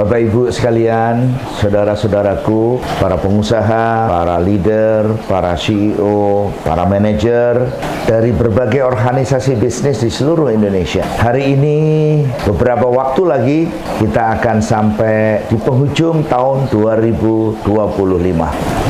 Bapak Ibu sekalian, saudara-saudaraku, para pengusaha, para leader, para CEO, para manajer dari berbagai organisasi bisnis di seluruh Indonesia. Hari ini beberapa waktu lagi kita akan sampai di penghujung tahun 2025.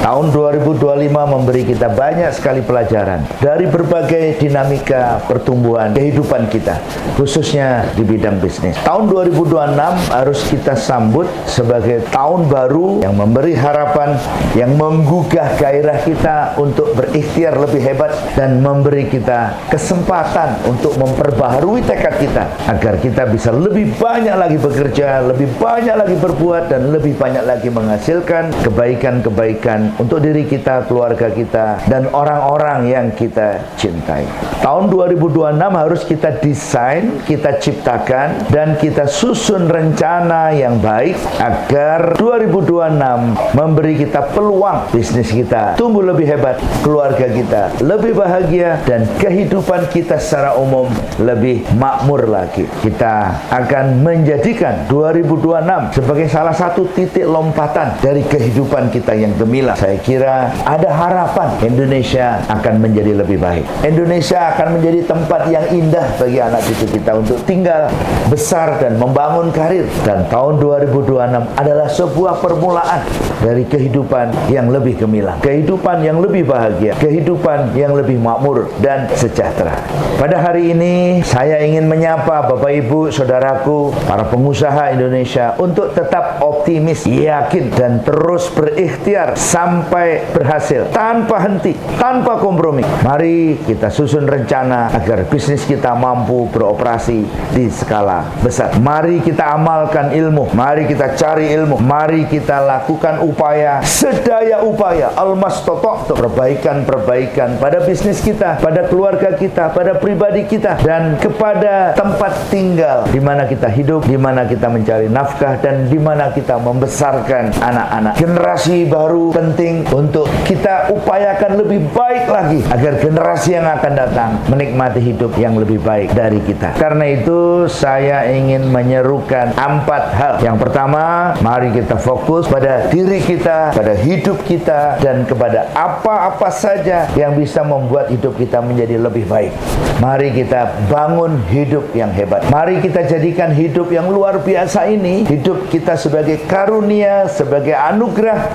Tahun 2025 memberi kita banyak sekali pelajaran dari berbagai dinamika pertumbuhan kehidupan kita, khususnya di bidang bisnis. Tahun 2026 harus kita sambut sebagai tahun baru yang memberi harapan, yang menggugah gairah kita untuk berikhtiar lebih hebat dan memberi kita kesempatan untuk memperbaharui tekad kita agar kita bisa lebih banyak lagi bekerja, lebih banyak lagi berbuat, dan lebih banyak lagi menghasilkan kebaikan-kebaikan untuk diri kita, keluarga kita, dan orang-orang yang kita cintai. Tahun 2026 harus kita desain, kita ciptakan, dan kita susun rencana yang baik agar 2026 memberi kita peluang bisnis kita tumbuh lebih hebat, keluarga kita lebih bahagia, dan kehidupan kita secara umum lebih makmur lagi. Kita akan menjadikan 2026 sebagai salah satu titik lompatan dari kehidupan kita yang gemilang. Saya kira ada harapan Indonesia akan menjadi lebih baik. Indonesia akan menjadi tempat yang indah bagi anak cucu kita untuk tinggal, besar, dan membangun karir. Dan tahun 2026 adalah sebuah permulaan dari kehidupan yang lebih gemilang, kehidupan yang lebih bahagia, kehidupan yang lebih makmur dan sejahtera. Pada hari ini saya ingin menyapa Bapak Ibu, saudaraku, para pengusaha Indonesia untuk tetap optimis, yakin, dan terus berikhtiar sampai berhasil, tanpa henti, tanpa kompromi. Mari kita susun rencana agar bisnis kita mampu beroperasi di skala besar. Mari kita amalkan ilmu, mari kita cari ilmu, mari kita lakukan upaya, sedaya upaya, almastata'tu, perbaikan-perbaikan pada bisnis kita, pada keluarga kita, pada pribadi kita, dan kepada tempat tinggal di mana kita hidup, di mana kita mencari nafkah, dan di mana kita membesarkan anak-anak. Generasi baru penting untuk kita upayakan lebih baik lagi agar generasi yang akan datang menikmati hidup yang lebih baik dari kita. Karena itu saya ingin menyerukan 4 hal. Yang pertama, mari kita fokus pada diri kita, pada hidup kita, dan kepada apa-apa saja yang bisa membuat hidup kita menjadi lebih baik. Mari kita bangun hidup yang hebat. Mari kita jadikan hidup yang luar biasa ini, hidup kita sebagai karunia, sebagai anugerah,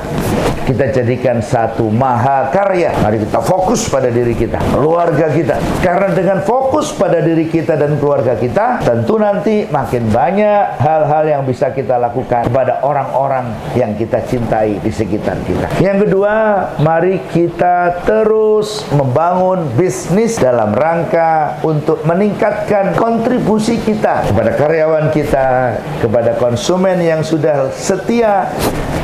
kita jadikan satu mahakarya. Mari kita fokus pada diri kita, keluarga kita. Karena dengan fokus pada diri kita dan keluarga kita, tentu nanti makin banyak hal-hal yang bisa kita lakukan kepada orang-orang yang kita cintai di sekitar kita. Yang kedua, mari kita terus membangun bisnis dalam rangka untuk meningkatkan kontribusi kita kepada karyawan kita, kepada konsumen yang sudah setia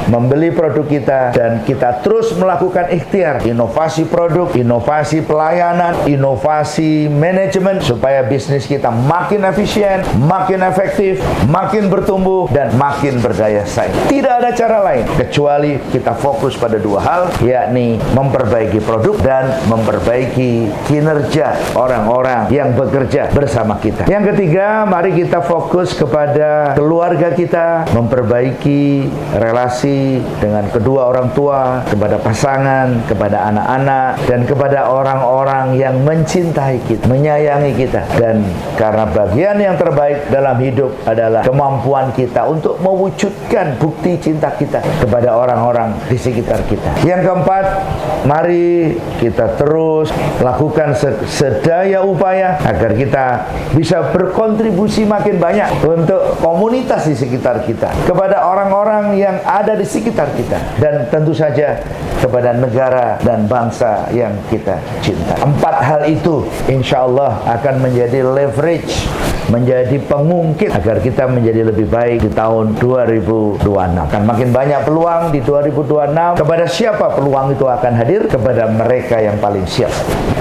membeli produk kita, dan kita terus melakukan ikhtiar, inovasi produk, inovasi pelayanan, inovasi manajemen, supaya bisnis kita makin efisien, makin efektif, makin bertumbuh, dan makin berdaya saing. Tidak ada cara lain kecuali kita fokus pada 2 hal, yakni memperbaiki produk dan memperbaiki kinerja orang-orang yang bekerja bersama kita. Yang ketiga, mari kita fokus kepada keluarga kita, memperbaiki relasi dengan kedua orang tua, kepada pasangan, kepada anak-anak, dan kepada orang-orang yang mencintai kita, menyayangi kita. Dan karena bagian yang terbaik dalam hidup adalah kemampuan kita untuk mewujudkan bukti cinta kita kepada orang-orang di sekitar kita. Yang keempat, mari kita terus lakukan sedaya upaya agar kita bisa berkontribusi makin banyak untuk komunitas di sekitar kita, kepada orang-orang yang ada di sekitar kita, dan tentu saja kepada negara dan bangsa yang kita cinta. 4 hal itu insya Allah akan menjadi leverage, menjadi pengungkit agar kita menjadi lebih baik di tahun 2026. Akan makin banyak peluang di 2026. Kepada siapa peluang itu akan hadir? Kepada mereka yang paling siap.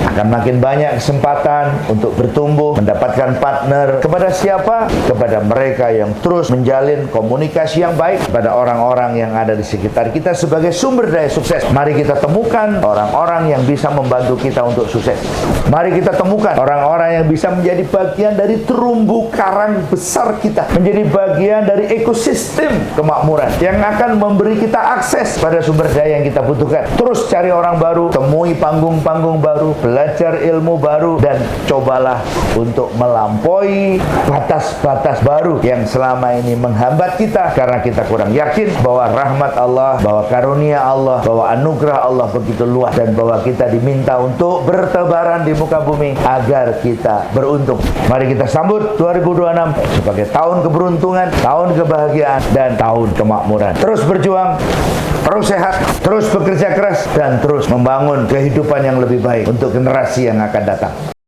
Akan makin banyak kesempatan untuk bertumbuh, mendapatkan partner. Kepada siapa? Kepada mereka yang terus menjalin komunikasi yang baik kepada orang-orang yang ada di sekitar kita sebagai sumber daya sukses. Mari kita temukan orang-orang yang bisa membantu kita untuk sukses. Mari kita temukan orang-orang yang bisa menjadi bagian dari terumbu karang besar kita, menjadi bagian dari ekosistem kemakmuran yang akan memberi kita akses pada sumber daya yang kita butuhkan. Terus cari orang baru, temui panggung-panggung baru, belajar ilmu baru, dan cobalah untuk melampaui batas-batas baru yang selama ini menghambat kita karena kita kurang yakin bahwa rahmat Allah, bahwa karunia Allah, bahwa anugerah Allah begitu luas, dan bahwa kita diminta untuk bertebaran di muka bumi agar kita beruntung. Mari kita sambut 2026 sebagai tahun keberuntungan, tahun kebahagiaan, dan tahun kemakmuran. Terus berjuang, terus sehat, terus bekerja keras, dan terus membangun kehidupan yang lebih baik untuk generasi yang akan datang.